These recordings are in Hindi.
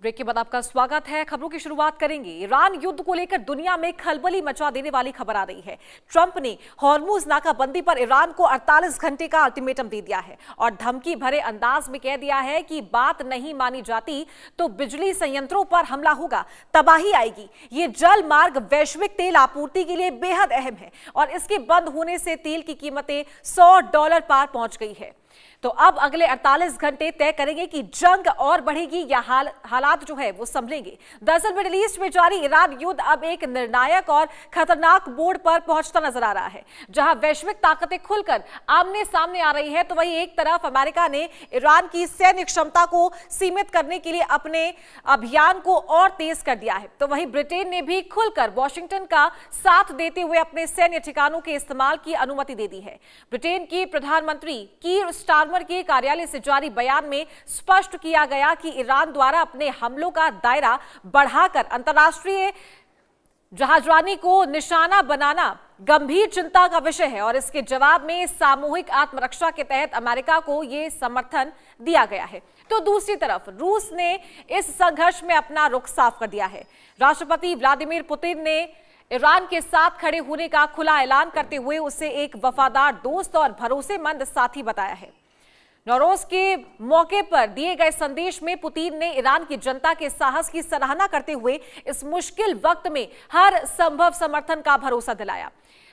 ब्रेक के बाद आपका स्वागत है। खबरों की शुरुआत करेंगे। ईरान युद्ध को लेकर दुनिया में खलबली मचा देने वाली खबर आ रही है। ट्रंप ने हॉर्मुज नाकाबंदी पर ईरान को 48 घंटे का अल्टीमेटम दे दिया है और धमकी भरे अंदाज में कह दिया है कि बात नहीं मानी जाती तो बिजली संयंत्रों पर हमला होगा, तबाही आएगी। ये जल मार्ग वैश्विक तेल आपूर्ति के लिए बेहद अहम है और इसके बंद होने से तेल की कीमतें $100 पार पहुंच गई है। तो अब अगले 48 घंटे तय करेंगे कि जंग और बढ़ेगी या हालात जो है वो संभलेंगे। दरअसल मिडिल ईस्ट में जारी ईरान युद्ध अब एक निर्णायक और खतरनाक मोड़ पर पहुंचता नजर आ रहा है, जहां वैश्विक ताकतें खुलकर आमने सामने आ रही है। तो वहीं एक तरफ अमेरिका ने ईरान की सैन्य क्षमता को सीमित करने के लिए अपने अभियान को और तेज कर दिया है, तो वहीं ब्रिटेन ने भी खुलकर वॉशिंगटन का साथ देते हुए अपने सैन्य ठिकानों के इस्तेमाल की अनुमति दे दी है। ब्रिटेन की प्रधानमंत्री कीर स्टारमर के कार्यालय से जारी बयान में स्पष्ट किया गया कि ईरान द्वारा अपने हमलों का दायरा बढ़ाकर अंतर्राष्ट्रीय जहाजरानी को निशाना बनाना गंभीर चिंता का विषय है और इसके जवाब में सामूहिक आत्मरक्षा के तहत अमेरिका को यह समर्थन दिया गया है। तो दूसरी तरफ रूस ने इस संघर्ष में अपना रुख साफ कर दिया है। राष्ट्रपति व्लादिमीर पुतिन ने ईरान के साथ खड़े होने का खुला ऐलान करते हुए उसे एक वफादार दोस्त और भरोसेमंद साथी बताया है। नौरोज के मौके पर दिए गए संदेश में पुतिन ने ईरान की जनता के साहस की सराहना करते हुए इस मुश्किल वक्त में हर संभव समर्थन का भरोसा दिलाया।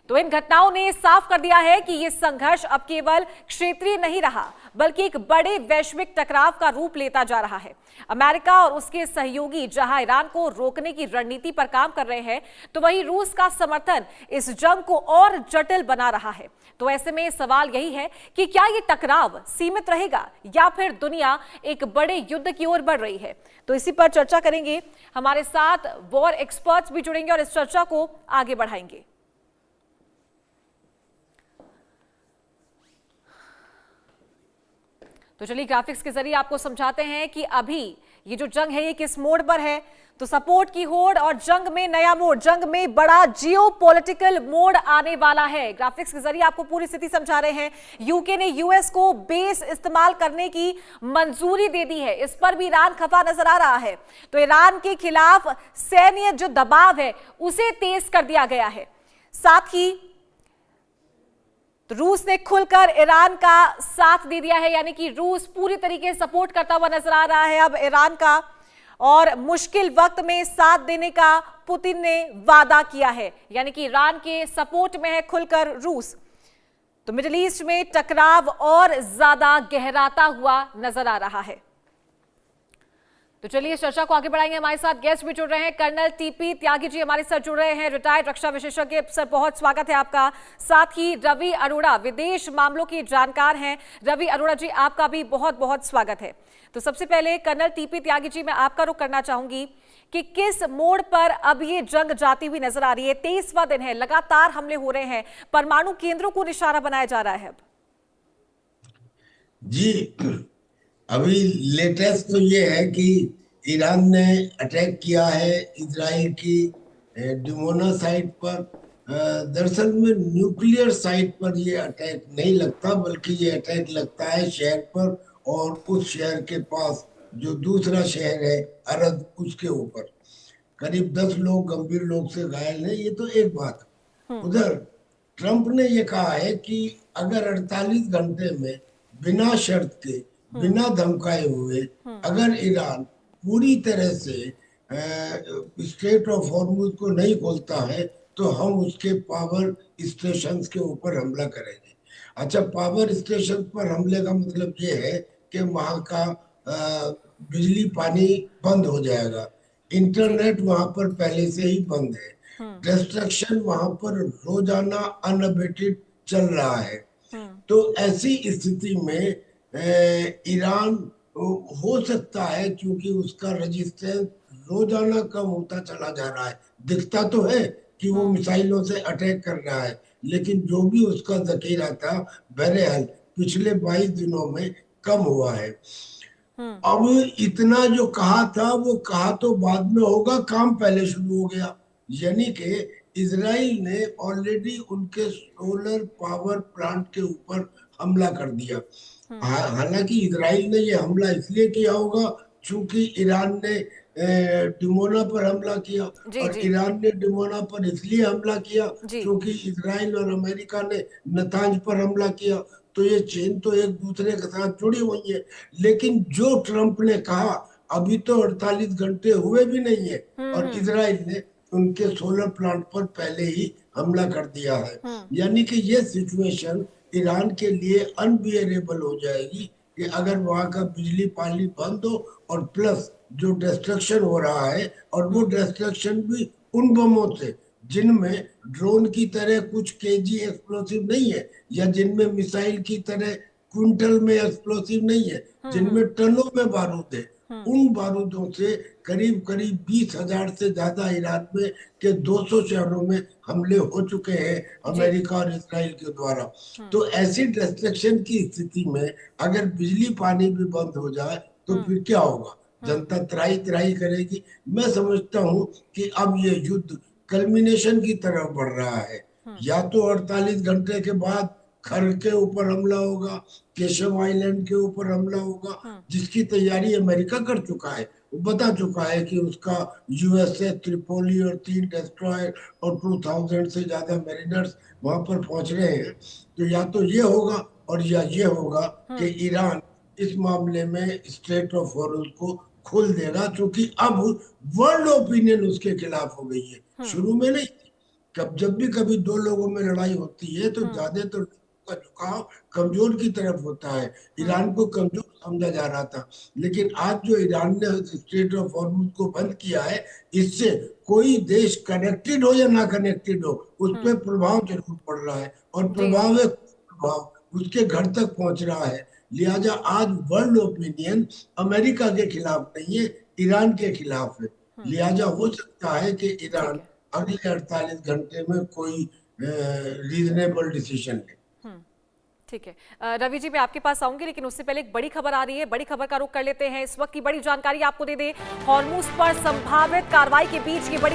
तो इन घटनाओं ने साफ कर दिया है कि यह संघर्ष अब केवल क्षेत्रीय नहीं रहा, बल्कि एक बड़े वैश्विक टकराव का रूप लेता जा रहा है। अमेरिका और उसके सहयोगी जहां ईरान को रोकने की रणनीति पर काम कर रहे हैं, तो वहीं रूस का समर्थन इस जंग को और जटिल बना रहा है। तो ऐसे में सवाल यही है कि क्या ये टकराव सीमित रहेगा या फिर दुनिया एक बड़े युद्ध की ओर बढ़ रही है। तो इसी पर चर्चा करेंगे। हमारे साथ वॉर एक्सपर्ट्स भी जुड़ेंगे और इस चर्चा को आगे बढ़ाएंगे। तो चलिए ग्राफिक्स के जरिए आपको समझाते हैं कि अभी ये जो जंग है ये किस मोड़ पर है। तो सपोर्ट की होड़ और जंग में नया मोड़, जंग में बड़ा जियोपॉलिटिकल मोड़ आने वाला है। ग्राफिक्स के जरिए आपको पूरी स्थिति समझा रहे हैं। यूके ने यूएस को बेस इस्तेमाल करने की मंजूरी दे दी है, इस पर भी ईरान खफा नजर आ रहा है। तो ईरान के खिलाफ सैन्य जो दबाव है उसे तेज कर दिया गया है। साथ ही तो रूस ने खुलकर ईरान का साथ दे दिया है, यानी कि रूस पूरी तरीके से सपोर्ट करता हुआ नजर आ रहा है अब ईरान का, और मुश्किल वक्त में साथ देने का पुतिन ने वादा किया है, यानी कि ईरान के सपोर्ट में है खुलकर रूस। तो मिडिल ईस्ट में टकराव और ज्यादा गहराता हुआ नजर आ रहा है। तो चलिए इस चर्चा को आगे बढ़ाएंगे। हमारे साथ गेस्ट भी जुड़ रहे हैं। कर्नल टीपी त्यागी जी हमारे साथ जुड़ रहे हैं, रिटायर्ड रक्षा विशेषज्ञ। सर बहुत स्वागत है आपका। साथ ही रवि अरोड़ा विदेश मामलों की जानकार हैं। रवि अरोड़ा जी आपका भी बहुत बहुत स्वागत है। तो सबसे पहले कर्नल टीपी त्यागी जी मैं आपका रुख करना चाहूंगी कि किस मोड़ पर अब ये जंग जाती हुई नजर आ रही है। 23वां दिन है, लगातार हमले हो रहे हैं, परमाणु केंद्रों को निशाना बनाया जा रहा है अब। जी अभी लेटेस्ट तो ये है कि ईरान ने अटैक किया है इजराइल की डिमोना साइट पर। दरअसल में न्यूक्लियर साइट पर ये अटैक नहीं लगता, बल्कि ये अटैक लगता है शहर पर और उस शहर के पास जो दूसरा शहर है अरद, उसके ऊपर। करीब 10 लोग गंभीर रूप से घायल हैं। ये तो एक बात। उधर ट्रंप ने ये कहा है कि अगर 48 घंटे में बिना शर्त के, बिना धमकाए हुए अगर ईरान पूरी तरह से स्ट्रेट ऑफ हॉर्मुज को नहीं खोलता है तो हम उसके पावर स्टेशंस के ऊपर हमला करेंगे। अच्छा, पावर स्टेशन पर हमले का मतलब ये है कि वहां का बिजली पानी बंद हो जाएगा, इंटरनेट वहां पर पहले से ही बंद है, डिस्ट्रक्शन वहां पर रोजाना अनअबेटेड चल रहा है। तो ऐसी स्थिति में ईरान हो सकता है, क्योंकि उसका रेजिस्टेंस रोजाना कम होता चला जा रहा है। दिखता तो है कि वो मिसाइलों से अटैक कर रहा है, लेकिन जो भी उसका जखीरा था बहरहाल पिछले 22 दिनों में कम हुआ है। अब इतना जो कहा था वो कहा तो बाद में होगा, काम पहले शुरू हो गया। यानी कि इजराइल ने ऑलरेडी उनके सोलर पावर प्लांट के ऊपर हमला कर दिया। हालांकि इजराइल ने ये हमला इसलिए किया होगा चूंकि ईरान ने डिमोना पर हमला किया, जी और जी ईरान ने डिमोना पर इसलिए हमला किया जी। क्योंकि इसराइल और अमेरिका ने नतांज पर हमला किया। तो ये चेन तो एक दूसरे के साथ जुड़ी हुई है। लेकिन जो ट्रंप ने कहा, अभी तो 48 घंटे हुए भी नहीं है और हम्म। इसराइल ने उनके सोलर प्लांट पर पहले ही हमला कर दिया है। हम्म। यानी कि ये सिचुएशन ईरान के लिए अनबियरेबल हो जाएगी कि अगर वहां का बिजली पानी बंद हो, और प्लस जो डिस्ट्रक्शन हो रहा है, और वो डिस्ट्रक्शन भी उन बमों से जिनमें ड्रोन की तरह कुछ केजी एक्सप्लोसिव नहीं है, या जिनमें मिसाइल की तरह क्विंटल में एक्सप्लोसिव नहीं है, जिनमें टनों में बारूद है। उन बारूदों से करीब करीब 20,000 से ज्यादा ईरान में के 200 शहरों में हमले हो चुके हैं जी। अमेरिका और इसराइल के द्वारा। तो ऐसी डिस्ट्रक्शन की स्थिति में अगर बिजली पानी भी बंद हो जाए तो फिर क्या होगा? जनता त्राही त्राही करेगी। मैं समझता हूं कि अब ये युद्ध कल्मिनेशन की तरफ बढ़ रहा है। या तो 48 घंटे के बाद खर के ऊपर हमला होगा, केशव आइलैंड के ऊपर हमला होगा, जिसकी तैयारी अमेरिका कर चुका है। वो बता चुका है कि उसका यूएसए त्रिपोली और 3 डिस्ट्रॉयर और 2000 से ज्यादा मेरिनर्स वहां पर पहुंच रहे हैं। तो या तो ये होगा, और या ये होगा कि ईरान इस मामले में स्ट्रेट ऑफ हॉर्मुज को खोल देगा, क्योंकि अब वर्ल्ड ओपिनियन उसके खिलाफ हो गई है। शुरू में नहीं थी। जब भी कभी दो लोगों में लड़ाई होती है तो ज्यादातर लोगों का झुकाव कमजोर की तरफ होता है। ईरान को कमजोर समझा जा रहा था, लेकिन आज जो ईरान ने स्ट्रेट ऑफ हॉर्मुज को बंद किया है, इससे कोई देश कनेक्टेड हो या ना कनेक्टेड हो, उस पर प्रभाव जरूर पड़ रहा है, और जी जी। प्रभाव है प्रभाव उसके घर तक पहुंच रहा है। लिहाजा आज वर्ल्ड ओपिनियन अमेरिका के खिलाफ नहीं है, ईरान के खिलाफ है। लिहाजा हो सकता है कि ठीक ईरान है। अगले 48 घंटे में कोई रीजनेबल डिसीजन ले। ठीक है। रवि जी, मैं आपके पास आऊंगी, लेकिन उससे पहले एक बड़ी खबर आ रही है। बड़ी खबर का रुख कर लेते हैं। इस वक्त की बड़ी जानकारी आपको दे दें, हॉर्मुज पर संभावित कार्रवाई के बीच ये बड़ी